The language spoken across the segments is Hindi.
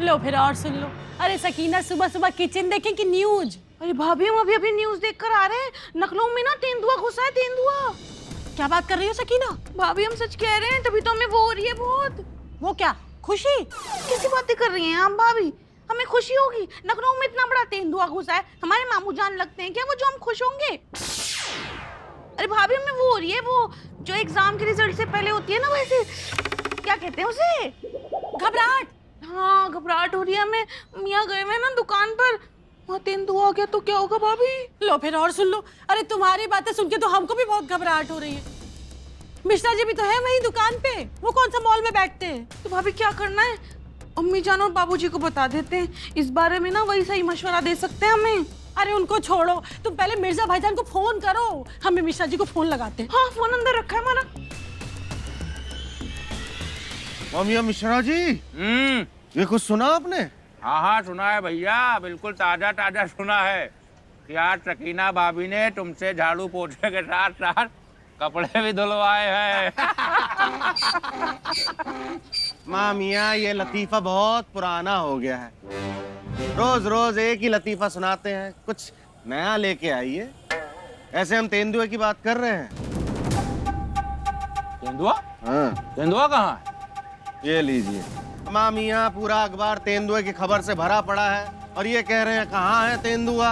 लो फिर और सुन लो। अरे सकीना सुबह सुबह किचन देखे कि न्यूज? अरे भाभी हम अभी अभी न्यूज देख कर आ रहे हैं, लखनऊ में ना तेंदुआ घुसा है, तेंदुआ। क्या बात कर रही हो सकीना? भाभी हम सच कह रहे हैं, तभी तो हमें वो हो रही है बहुत। वो क्या खुशी? कैसी बातें कर रही हैं आप भाभी? हमें खुशी होगी? लखनऊ में इतना बड़ा तेंदुआ घुसा है, हमारे मामू जान लगते हैं क्या वो, जो हम खुश होंगे? अरे भाभी हमें वो हो रही है, वो जो एग्जाम के रिजल्ट से पहले होती है ना, वैसे क्या कहते हैं उसे, घबराहट। हाँ घबराहट हो रही है हमें। मियाँ गए हुए ना दुकान पर, वहाँ तेंदुआ आ गया तो क्या होगा भाभी? लो फिर और सुन लो। अरे तुम्हारी बातें सुन के तो हमको भी बहुत घबराहट हो रही है। मिश्रा जी भी तो है वहीं दुकान पे, वो कौन सा मॉल में बैठते हैं। तो भाभी क्या करना है? अम्मी जान और बाबूजी को बता देते हैं, इस बारे में ना वही सही मशवरा दे सकते हैं हमें। अरे उनको छोड़ो, तुम पहले मिर्जा भाईजान को फोन करो, हमें मिश्रा जी को फोन लगाते हैं। हाँ फोन अंदर रखा है हमारा। मामिया मिश्रा जी, ये कुछ सुना आपने? हाँ हाँ सुना है भैया, बिल्कुल ताजा ताजा सुना है कि आज सकीना भाभी ने तुमसे झाड़ू पोछे के साथ साथ कपड़े भी धुलवाए हैं। मामिया ये लतीफा बहुत पुराना हो गया है, रोज रोज एक ही लतीफा सुनाते हैं, कुछ नया लेके आइए। ऐसे हम तेंदुए की बात कर रहे हैं। तेंदुआ? हाँ तेंदुआ कहाँ है? ये लीजिए मामिया, पूरा अखबार तेंदुए की खबर से भरा पड़ा है और ये कह रहे हैं कहाँ है तेंदुआ।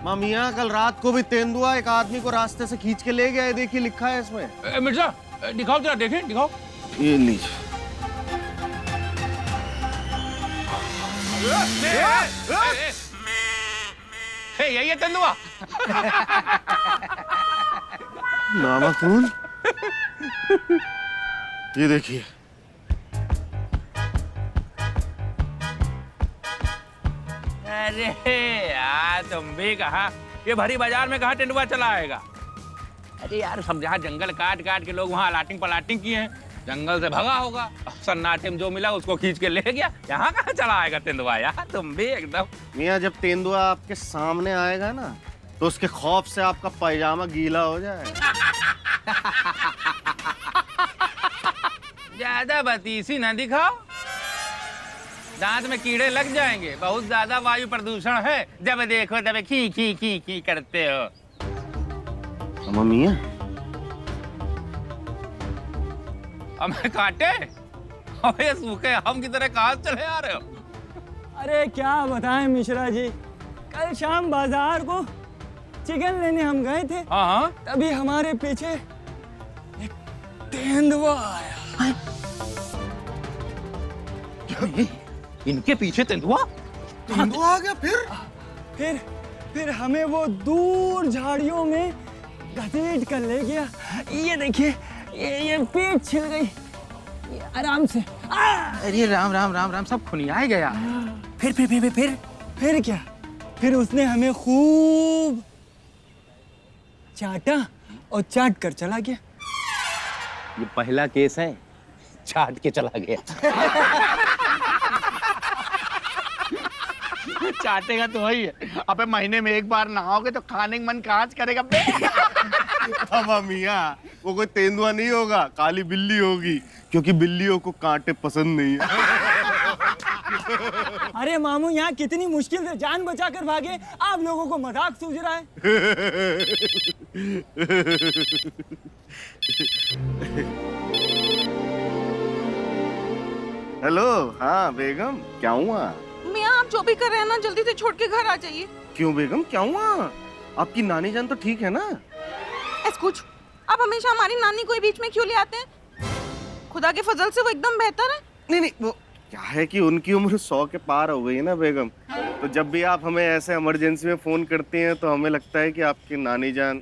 मामिया कल रात को भी तेंदुआ एक आदमी को रास्ते से खींच के ले गया है, देखिए लिखा है इसमें। मिर्जा दिखाओ जरा, देखें दिखाओ। ये लीजिए। यही है तेंदुआ। नामाकून, ये देखिए। अरे यार तुम भी कहा, ये भरी बाजार में कहा तेंदुआ चला आएगा। अरे यार सब जहाँ जंगल काट काट के लोग वहाँ लाटिंग पलाटिंग किए हैं, जंगल से भगा होगा, सन्नाटे में जो मिला उसको खींच के ले गया। यहाँ कहाँ चला आएगा तेंदुआ यार, तुम भी एकदम। मियाँ जब तेंदुआ आपके सामने आएगा ना तो उसके खौफ से आपका पैजामा गीला हो जाएगा। ज्यादा बतीसी न दिखाओ, दांत में कीड़े लग जाएंगे। बहुत ज्यादा वायु प्रदूषण है, जब देखो तब खी खी खी खी करते हो। मियाँ हमें काटे, हमें सूखे हम की तरह कहाँ चले आ रहे हो? अरे क्या बताएं मिश्रा जी, कल शाम बाजार को चिकन लेने हम गए थे। हाँ हाँ, तभी हमारे पीछे एक तेंदुआ आया। इनके पीछे तेंदुआ? तेंदुआ आ गया फिर हमें वो दूर झाड़ियों में घसीट कर ले गया। ये देखिए, ये पीठ छिल गई, ये आराम से। अरे राम राम राम राम, सब खुनियाए गया। फिर क्या, फिर उसने हमें खूब चाटा और चाट कर चला गया। ये पहला केस है, चाट के चला गया। चाटेगा तो वही है। अबे महीने में एक बार नहाओगे तो खाने का मन कहाँ से करेगा बे? अब मियाँ वो कोई तेंदुआ नहीं होगा, काली बिल्ली होगी, क्योंकि बिल्लियों को कांटे पसंद नहीं है। अरे मामू यहाँ कितनी मुश्किल से जान बचाकर भागे, आप लोगों को मजाक सूझ रहा है। हेलो, हाँ बेगम, क्या हुआ? मियाँ आप जो भी कर रहे हैं ना, जल्दी से छोड़ के घर आ जाइए। क्यों बेगम, क्या हुआ? आपकी नानी जान तो ठीक है ना? ऐसा कुछ, आप हमेशा हमारी नानी को बीच में क्यों ले आते हैं? खुदा के फजल से वो एकदम बेहतर है। नहीं नहीं, वो क्या है कि उनकी उम्र 100 के पार हो गई है ना बेगम, तो जब भी आप हमें ऐसे इमरजेंसी में फोन करती हैं तो हमें लगता है कि आपकी नानी जान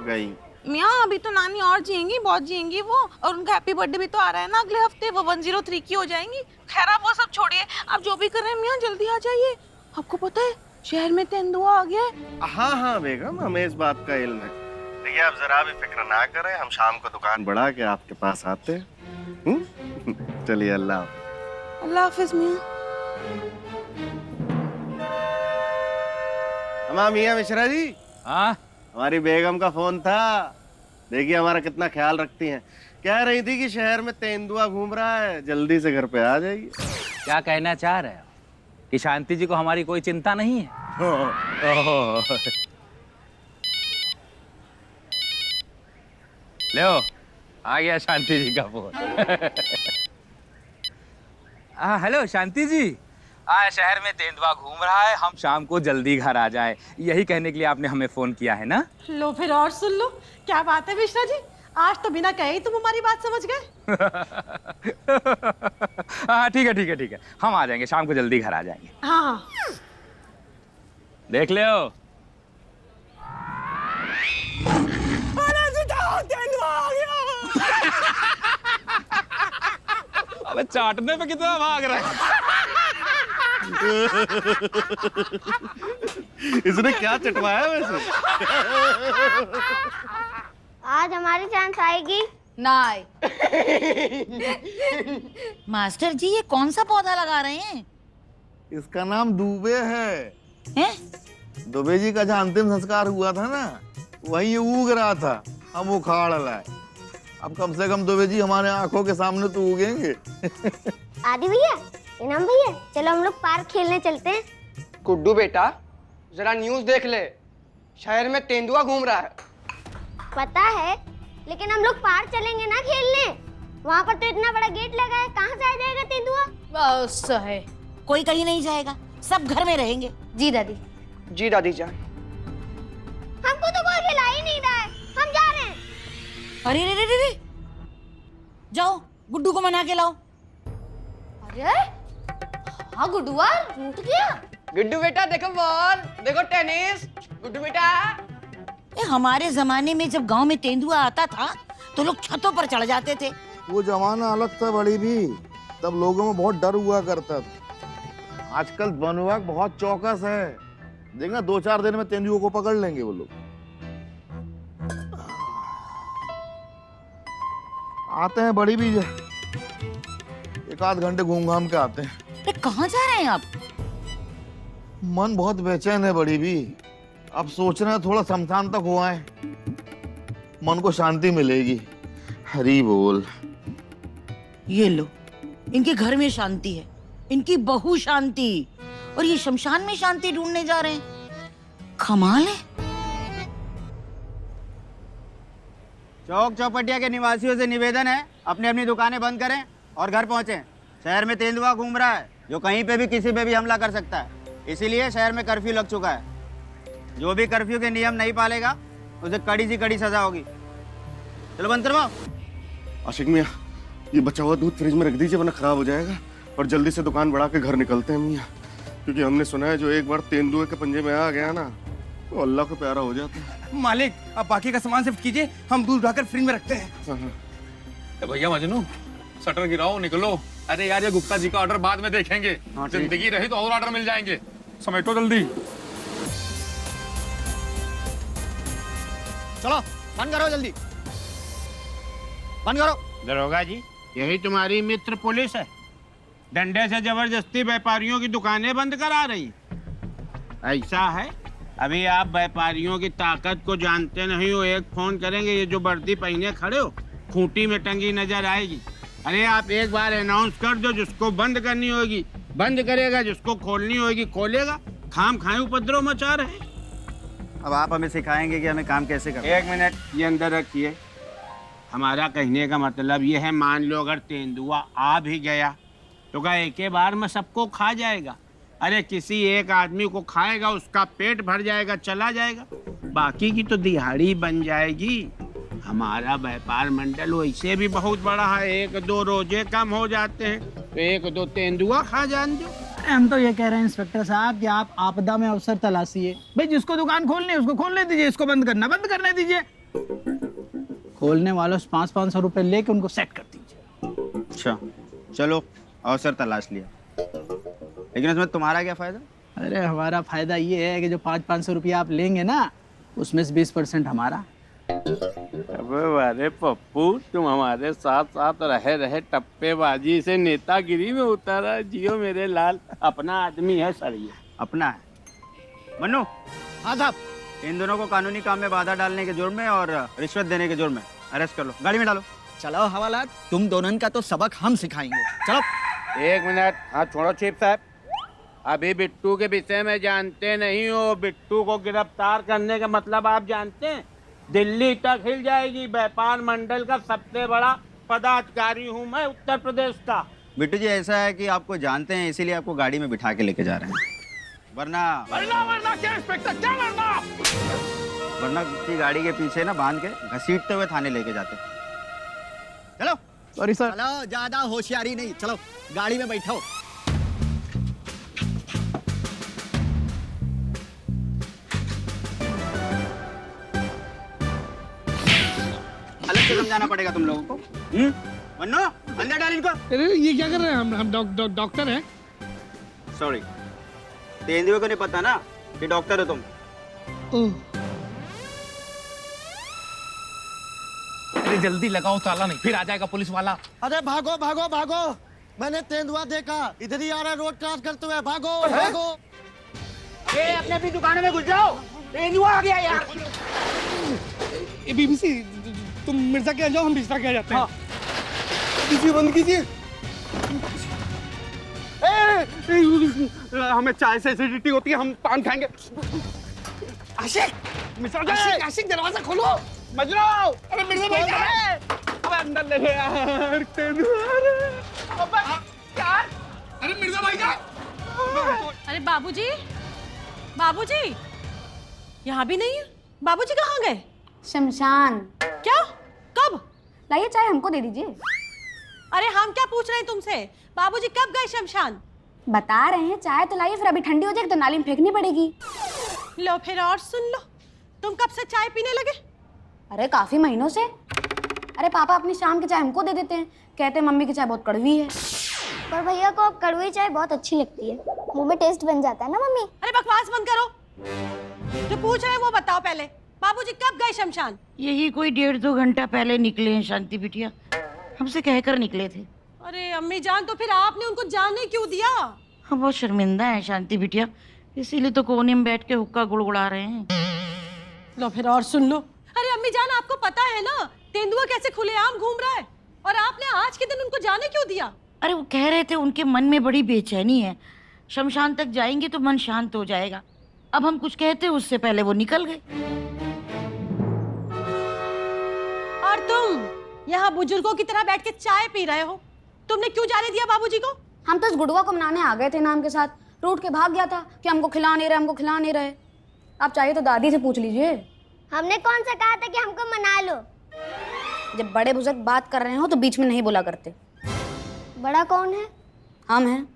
गई। मियाँ अभी तो नानी और जिएंगी, बहुत जिएंगी वो, और उनका हैप्पी बर्थडे भी तो आ रहा है ना अगले हफ्ते, वो 103 की हो जाएंगी। खैर आप वो सब छोड़िए, आप जो भी कर रहे हैं मियाँ जल्दी आ जाइए। आपको पता है शहर में तेंदुआ आ गया है। हाँ हाँ बेगम, हमें इस बात का इल्म है। देखिए आप जरा भी फिक्र ना करें, हम शाम को दुकान बढ़ा के आपके पास आते हैं। चलिए, अल्लाह हाफिज मियाँ। मियाँ मिश्रा जी, हाँ हमारी बेगम का फोन था, देखिए हमारा कितना ख्याल रखती हैं। कह रही थी कि शहर में तेंदुआ घूम रहा है, जल्दी से घर पे आ जाइए। क्या कहना चाह रहे हो कि शांति जी को हमारी कोई चिंता नहीं है? ओहो। लो, आ गया शांति जी का फोन। हेलो शांति जी, शहर में तेंदुआ घूम रहा है, हम शाम को जल्दी घर आ जाए, यही कहने के लिए आपने हमें फोन किया है ना? लो फिर और सुन लो, क्या बात है मिश्रा जी, आज तो बिना कहे ही तुम हमारी बात समझ गए। हाँ ठीक है ठीक है ठीक है, हम आ जाएंगे, शाम को जल्दी घर आ जाएंगे। हाँ देख ले हो। अबे चाटने पे कितना भाग रहा है। इसने क्या चटवाया वैसे? आज हमारी चांस आएगी। ना आए। मास्टर जी ये कौन सा पौधा लगा रहे हैं? इसका नाम दुबे है। हैं? दुबे जी का जहाँ अंतिम संस्कार हुआ था ना, वही ये उग रहा था, हम उखाड़ लाए। अब कम से कम दुबे जी हमारे आंखों के सामने तो उगेंगे। आदि भैया, इनाम भैया, चलो हम लोग पार्क खेलने चलते हैं। गुड्डू बेटा, जरा न्यूज़ देख ले, शहर में तेंदुआ घूम रहा है। पता है, लेकिन हम लोग पार्क चलेंगे ना खेलने। वहाँ पर तो इतना बड़ा गेट लगा है, कहाँ से आ जाएगा तेंदुआ? बस है, कोई कहीं नहीं जाएगा, सब घर में रहेंगे। जी दादी। जी दादी जान। हमको तो कोई खिला ही नहीं रहा है, हम जा रहे हैं। अरे रे रे रे रे, जाओ गुड्डू को मना के लाओ। अरे हाँ गुड्डुआ रूठ गया। गुड्डू बेटा देखो बॉल, देखो टेनिस। गुड्डू बेटा, हमारे जमाने में जब गांव में तेंदुआ आता था तो लोग छतों पर चढ़ जाते थे। वो जमाना अलग था बड़ी भी, तब लोगों में बहुत डर हुआ करता था। आजकल वन विभाग बहुत चौकस है, देखना 2-4 दिन में तेंदुओं को पकड़ लेंगे वो लोग। आते हैं बड़ी भी, 1-8 घंटे घूम घाम के आते हैं। अरे कहाँ जा रहे हैं आप? मन बहुत बेचैन है बड़ी भी, अब सोच रहे हैं थोड़ा शमशान तक हो आए, मन को शांति मिलेगी। हरी बोल। ये लो, इनके घर में शांति है, इनकी बहू शांति, और ये शमशान में शांति ढूंढने जा रहे हैं। कमाल है। चौक चौपटिया के निवासियों से निवेदन है, अपनी अपनी दुकानें बंद करें और घर पहुंचें। शहर में तेंदुआ घूम रहा है, जो कहीं पे भी किसी पे भी हमला कर सकता है, इसीलिए शहर में कर्फ्यू लग चुका है। जो भी कर्फ्यू के नियम नहीं पालेगा उसे कड़ी से कड़ी सजा होगी। चलो बंद करवाओ। आशिक मियाँ, ये बचा हुआ दूध फ्रिज में रख दीजिए वरना खराब हो जाएगा, और जल्दी से दुकान बढ़ा के घर निकलते हैं मियाँ, क्योंकि हमने सुना है जो एक बार तेंदुए के पंजे में आ गया ना, तो अल्लाह को प्यारा हो जाता है। मालिक आप बाकी का सामान शिफ्ट कीजिए, हम दूध उठाकर फ्रिज में रखते हैं। भैया मजनू, शटर गिराओ, निकलो। अरे यार, ये गुप्ता जी का ऑर्डर बाद में देखेंगे, जिंदगी रही तो और ऑर्डर मिल जाएंगे, समेटो जल्दी। चलो बंद करो, जल्दी बंद करो। दरोगा जी, यही तुम्हारी मित्र पुलिस है, डंडे से जबरदस्ती व्यापारियों की दुकानें बंद करा रही। ऐसा है, अभी आप व्यापारियों की ताकत को जानते नहीं हो। एक फोन करेंगे, ये जो वर्दी पहने खड़े हो खूंटी में टंगी नजर आएगी। अरे आप एक बार अनाउंस कर दो, जिसको बंद करनी होगी बंद करेगा, जिसको खोलनी होगी खोलेगा। खाम खाए उपद्रव मचा रहे। अब आप हमें सिखाएंगे कि हमें काम कैसे करना है। एक मिनट, ये अंदर रखिए। हमारा कहने का मतलब ये है, मान लो अगर तेंदुआ आ भी गया तो क्या एक ही बार में सबको खा जाएगा? अरे किसी एक आदमी को खाएगा, उसका पेट भर जाएगा, चला जाएगा, बाकी की तो दिहाड़ी बन जाएगी। हमारा व्यापार मंडल वैसे भी बहुत बड़ा है, 1-2 रोजे कम हो जाते हैं तो 1-2 तेंदुआ खा जान दो। हम तो ये कह रहे हैं इंस्पेक्टर साहब कि आप आपदा में अवसर तलाशिए। भाई जिसको दुकान खोलनी है उसको खोलने दीजिए, इसको बंद करना बंद करने दीजिए। खोलने वालों से 500-500 रुपए लेके उनको सेट कर दीजिए। अच्छा चलो, अवसर तलाश लिया, लेकिन उसमें तुम्हारा क्या फायदा? अरे हमारा फायदा ये है कि जो 500-500 रुपया आप लेंगे ना, उसमें से 20% हमारा। अबे अरे पप्पू, तुम हमारे साथ साथ रहे रहे टप्पेबाजी से नेतागिरी में उतारा। जियो मेरे लाल, अपना आदमी है सर, ये अपना है। मन्नू। हाँ साहब। इन दोनों को कानूनी काम में बाधा डालने के जुर्म में और रिश्वत देने के जुर्म में अरेस्ट कर लो, गाड़ी में डालो। चलो हवालात, तुम दोनों का तो सबक हम सिखाएंगे। चलो। एक मिनट, हाँ छोड़ो चीफ साहब। अभी बिट्टू के विषय में जानते नहीं हो। बिट्टू को गिरफ्तार करने का मतलब आप जानते हैं? दिल्ली तक हिल जाएगी। व्यापार मंडल का सबसे बड़ा पदाधिकारी हूँ मैं उत्तर प्रदेश का। बिट्टू जी ऐसा है कि आपको जानते हैं, इसीलिए आपको गाड़ी में बिठा के लेके जा रहे हैं। वरना क्या इंस्पेक्टर, क्या वरना किसी गाड़ी के पीछे ना बांध के घसीटते हुए थाने लेके जाते। चलो सॉरी सर। चलो, ज्यादा होशियारी नहीं, चलो गाड़ी में बैठो। अलग से समझाना पड़ेगा तुम लोगों को। मन्नो, अंदर डाल इनको। अरे ये क्या कर रहे हैं? हम डॉक्टर हैं। सॉरी, तेंदुए को नहीं पता ना कि डॉक्टर हो तुम। अरे जल्दी लगाओ ताला, नहीं फिर आ जाएगा पुलिस वाला। अरे भागो भागो भागो, मैंने तेंदुआ देखा, इधर ही आ रहा है रोड क्रॉस करते हुए। भागो भागो। ये अपने अपनी दुकानों में घुस जाओ, तेंदुआ आ गया यार। बीबीसी, तुम मिर्जा के आ जाओ, हम बिस्तर के आ जाते हैं। कीजिए, बंद कीजिए। हमें चाय से एसिडिटी होती है, हम पान खाएंगे। आशिक, आशिक, आशिक, दरवाजा खोलो। मजनू, अरे मिर्जा भाई कहाँ है? अब अंदर ले यार, तेंदुआ आ रहा है। अबे यार, अरे मिर्जा भाई का? अरे बाबूजी, बाबूजी, यहाँ भी नहीं है। बाबूजी कहाँ गए? शमशान। क्या? कब? लाइए चाय हमको दे दीजिए। अरे हम क्या पूछ रहे हैं तुमसे? बाबूजी कब गए शमशान? बता रहे हैं चाय तो लाइए, फिर अभी ठंडी हो जाएगी तो नाली में फेंकनी पड़ेगी। लो फिर और सुन लो, तुम कब से चाय पीने लगे? अरे काफी महीनों से। अरे पापा अपनी शाम की चाय हमको दे देते हैं, कहते हैं मम्मी की चाय बहुत कड़वी है। पर भैया को कड़वी चाय बहुत अच्छी लगती है, मुंह में टेस्ट बन जाता है ना मम्मी। अरे बकवास बंद करो, जो पूछ रहे हैं वो बताओ पहले। बाबूजी कब गए शमशान? यही कोई 1.5-2 घंटा पहले निकले हैं शांति बिटिया, हमसे कहकर निकले थे। अरे अम्मी जान, तो फिर आपने उनको जाने क्यों दिया? हम बहुत शर्मिंदा हैं शांति बिटिया, इसीलिए तो कोने में बैठ के हुक्का गुड़गुड़ा रहे हैं। लो फिर और सुन लो। अरे अम्मी जान, आपको पता है ना तेंदुआ कैसे खुलेआम घूम रहा है, और आपने आज के दिन उनको जाने क्यों दिया? अरे वो कह रहे थे उनके मन में बड़ी बेचैनी है, शमशान तक जाएंगे तो मन शांत हो जाएगा। अब हम कुछ कहते उससे पहले वो निकल गए। और तुम यहाँ बुजुर्गों की तरह बैठ के चाय पी रहे हो, तुमने क्यों जाने दिया बाबूजी को? हम तो इस गुड़ुआ को मनाने आ गए थे नाम के साथ, रूठ के भाग गया था कि हमको खिला नहीं रहे, हमको खिला नहीं रहे। आप चाहिए तो दादी से पूछ लीजिए। हमने कौन सा कहा था कि हमको मना लो? जब बड़े बुजुर्ग बात कर रहे हो तो बीच में नहीं बोला करते। बड़ा कौन है? हम हैं।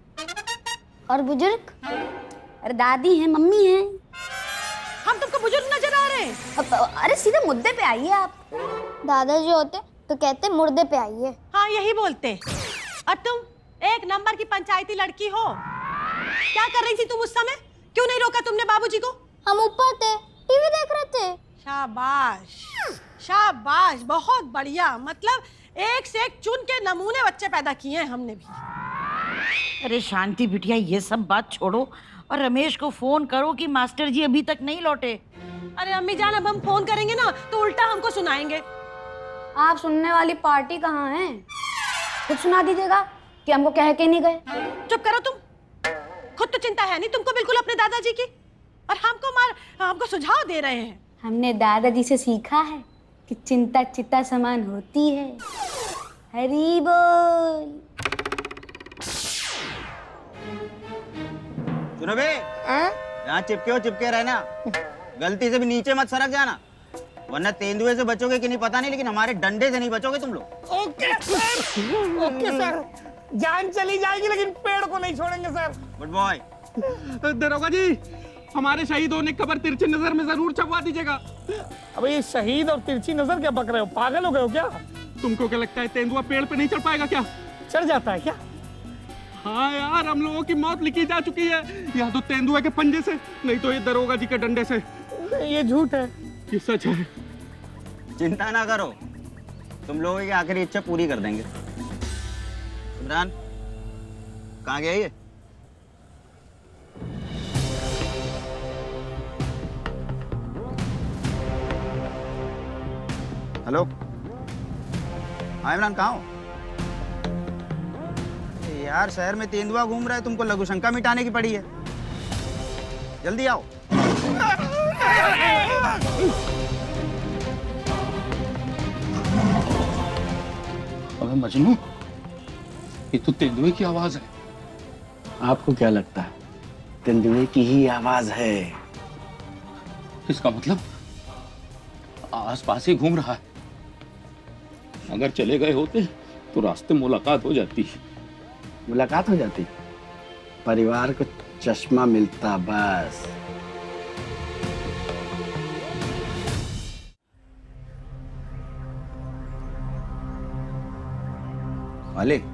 और बुजुर्ग? अरे दादी हैं, मम्मी हैं। हम तुमको बुजुर्ग नजर आ रहे हैं? अरे सीधे मुद्दे पे आइए आप। दादाजी होते तो कहते मुर्दे पे आइए। हाँ यही बोलते। और तुम एक नंबर की पंचायती लड़की हो, क्या कर रही थी तुम उस समय? क्यों नहीं रोका तुमने बाबूजी को? हम ऊपर थे, टीवी देख रहे थे। शाबाश शाबाश, बहुत बढ़िया। मतलब एक से एक चुन के नमूने बच्चे पैदा किए हैं हमने भी। अरे शांति बिटिया ये सब बात छोड़ो और रमेश को फोन करो कि मास्टर जी अभी तक नहीं लौटे। अरे अम्मी जान, अब हम फोन करेंगे ना तो उल्टा हमको सुनाएंगे। आप सुनने वाली पार्टी कहाँ है? खुद सुना दीजिएगा कि हमको कह के नहीं गए। चुप करो तुम, खुद तो चिंता है नहीं तुमको बिल्कुल अपने दादाजी की, और हमको सुझाव दे रहे हैं। हमने दादाजी से सीखा है कि चिंता चिता समान होती है। हरी बोल। सुनो बे, यहाँ चिपके रहना, गलती से भी नीचे मत सरक जाना, वरना तेंदुए से बचोगे कि नहीं पता नहीं, लेकिन हमारे डंडे से नहीं बचोगे तुम लोग। Okay sir, okay sir. जान चली जाएगी लेकिन पेड़ को नहीं छोड़ेंगे सर। Good boy. दरोगा जी, हमारे शहीद होने की खबर तिरछी नजर में जरूर छपवा दीजिएगा। अब ये शहीद और तिरछी नजर क्या बक रहे हो? पागल हो गए हो क्या? तुमको क्या लगता है तेंदुआ पेड़ पे नहीं चढ़ पाएगा क्या? चढ़ जाता है क्या? हाँ यार, हम लोगों की मौत लिखी जा चुकी है, या तो तेंदुआ के पंजे से, नहीं तो ये दरोगा जी के डंडे से। ये झूठ है। ये सच है। चिंता ना करो, तुम लोगों की आखिरी इच्छा पूरी कर देंगे। इमरान कहाँ गया ये? हेलो, हाँ इमरान कहाँ हो? यार शहर में तेंदुआ घूम रहा है, तुमको लघु शंका मिटाने की पड़ी है। जल्दी आओ। अबे मजनू, ये तो तेंदुए की आवाज है। आपको क्या लगता है? तेंदुए की ही आवाज है। इसका मतलब आसपास ही घूम रहा है। अगर चले गए होते तो रास्ते मुलाकात हो जाती। मुलाकात हो जाती, परिवार को चश्मा मिलता बस। मालिक,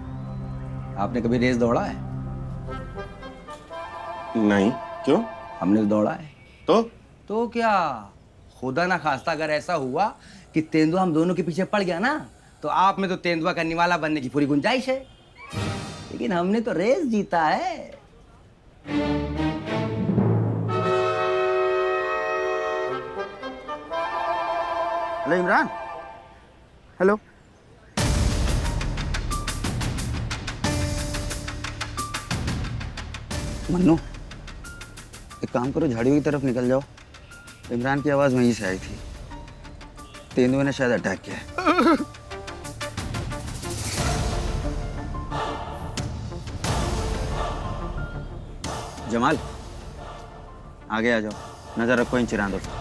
आपने कभी रेस दौड़ा है? नहीं, क्यों? हमने तो दौड़ा है। तो क्या, खुदा ना खास्ता अगर ऐसा हुआ कि तेंदुआ हम दोनों के पीछे पड़ गया ना, तो आप में तो तेंदुआ का निवाला बनने की पूरी गुंजाइश है। लेकिन हमने तो रेस जीता है। हेलो इमरान। हेलो। मन्नू, एक काम करो, झाड़ियों की तरफ निकल जाओ। इमरान की आवाज वहीं से आई थी। तेंदुए ने शायद अटैक किया है। जमाल, आगे आ जाओ, नजर रखो इन चिरांदों पे।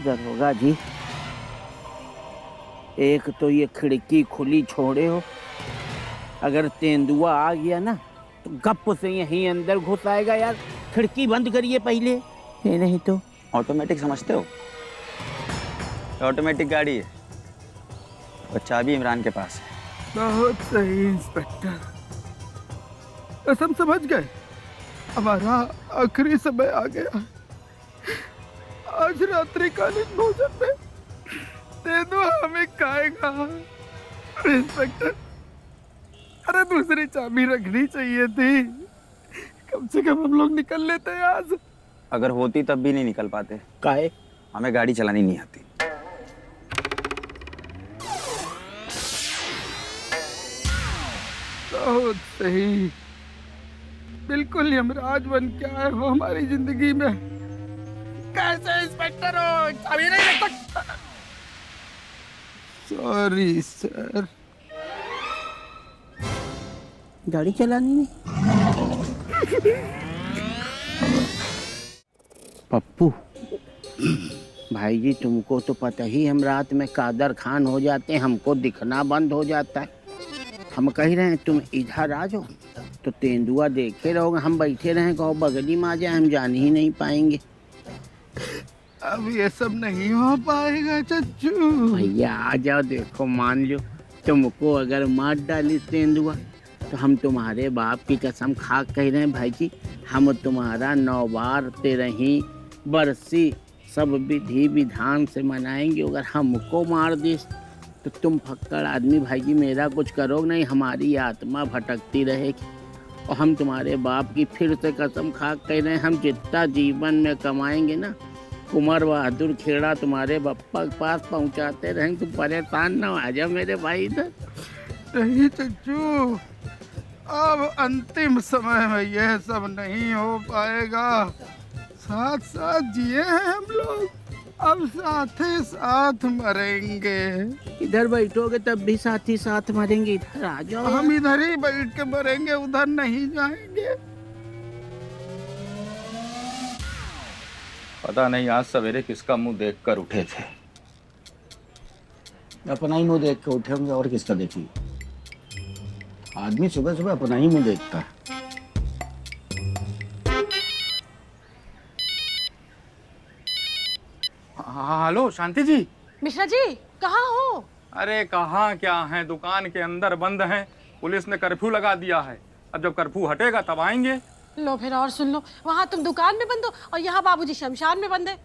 दरोगा जी, एक तो ये खिड़की खुली छोड़े हो, अगर तेंदुआ आ गया ना तो गप से यहीं अंदर घुस आएगा। यार खिड़की बंद करिए पहले। ये नहीं तो ऑटोमेटिक समझते हो? ऑटोमेटिक गाड़ी है और चाबी इमरान के पास है। बहुत सही इंस्पेक्टर, बस हम समझ गए। हमारा आखिरी समय आ गया। आज रात्रिकालीन भोजन में तेंदुआ हमें खाएगा। इंस्पेक्टर, अरे दूसरी चाबी रखनी चाहिए थी, कम से कम हम लोग निकल लेते आज। अगर होती तब भी नहीं निकल पाते। काहे? हमें गाड़ी चलानी नहीं आती। बहुत सही, बिल्कुल यमराज बन के आए हो हमारी जिंदगी में। कैसे इंस्पेक्टर हो, चाबी नहीं रख सकता? Sorry sir. गाड़ी चलानी नहीं। पप्पू भाई जी, तुमको तो पता ही, हम रात में कादर खान हो जाते हैं, हमको दिखना बंद हो जाता है। हम कह रहे हैं तुम इधर आ जाओ तो तेंदुआ देखे रहोगे, हम बैठे रहें कहो बगली में आ जाए, हम जान ही नहीं पाएंगे। अब ये सब नहीं हो पाएगा चच्चू। भैया आ जाओ, देखो मान लो तुमको अगर मार डाली तेंदुआ तो हम तुम्हारे बाप की कसम खा कह रहे हैं भाई जी, हम तुम्हारा 9 बार 13 बरसी सब विधि विधान से मनाएंगे। अगर हमको मार दी तो तुम फक्कड़ आदमी भाई जी मेरा कुछ करोगे नहीं, हमारी आत्मा भटकती रहेगी। और हम तुम्हारे बाप की फिर से कसम खा कह रहे हैं, हम जितना जीवन में कमाएंगे ना, कुमार बहादुर खेड़ा तुम्हारे बप्पा के पास पहुंचाते रहेंगे। तुम परेशान ना आ जाओ मेरे भाई इधर। नहीं चच्चू, अब अंतिम समय में यह सब नहीं हो पाएगा। साथ साथ जिए हैं हम लोग, अब साथ ही साथ मरेंगे। इधर बैठोगे तब भी साथ ही साथ मरेंगे। इधर आ जाओ। हम इधर ही बैठ के मरेंगे, उधर नहीं जाएंगे। पता नहीं आज सवेरे किसका मुंह देखकर उठे थे। अपना ही मुंह देख के उठे होंगे, और किसका देखेंगे? आदमी सुबह सुबह अपना ही मुंह देखता है। हेलो शांति जी। मिश्रा जी कहाँ हो? अरे कहाँ क्या है, दुकान के अंदर बंद हैं। पुलिस ने कर्फ्यू लगा दिया है, अब जब कर्फ्यू हटेगा तब आएंगे। लो फिर और सुन लो, वहाँ तुम दुकान में बंद हो और यहाँ बाबूजी शमशान में बंद है।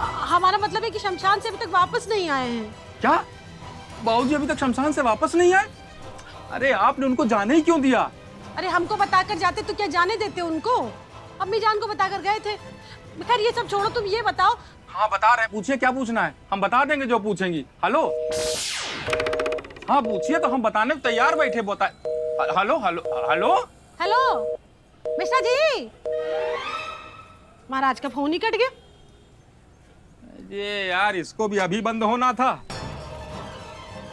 हमारा मतलब है कि शमशान से अभी तक वापस नहीं आए हैं। क्या? बाबूजी अभी तक शमशान से वापस नहीं आए। अरे आपने उनको जाने ही क्यों दिया? अरे हमको बताकर जाते तो क्या जाने देते उनको? अम्मी जान को बताकर गए थे। खैर ये सब छोड़ो, तुम ये बताओ। हाँ बता रहे हैं, पूछिए क्या पूछना है, हम बता देंगे जो पूछेंगी। हेलो, हाँ पूछिए, तो हम बताने को तैयार बैठे। Hello hello hello hello Mishra ji, महाराज का फोन ही कट गया। ये यार, इसको भी अभी बंद होना था।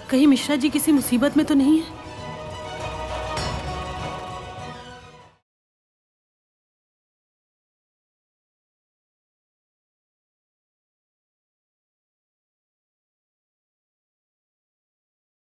कहीं मिश्रा जी किसी मुसीबत में तो नहीं है?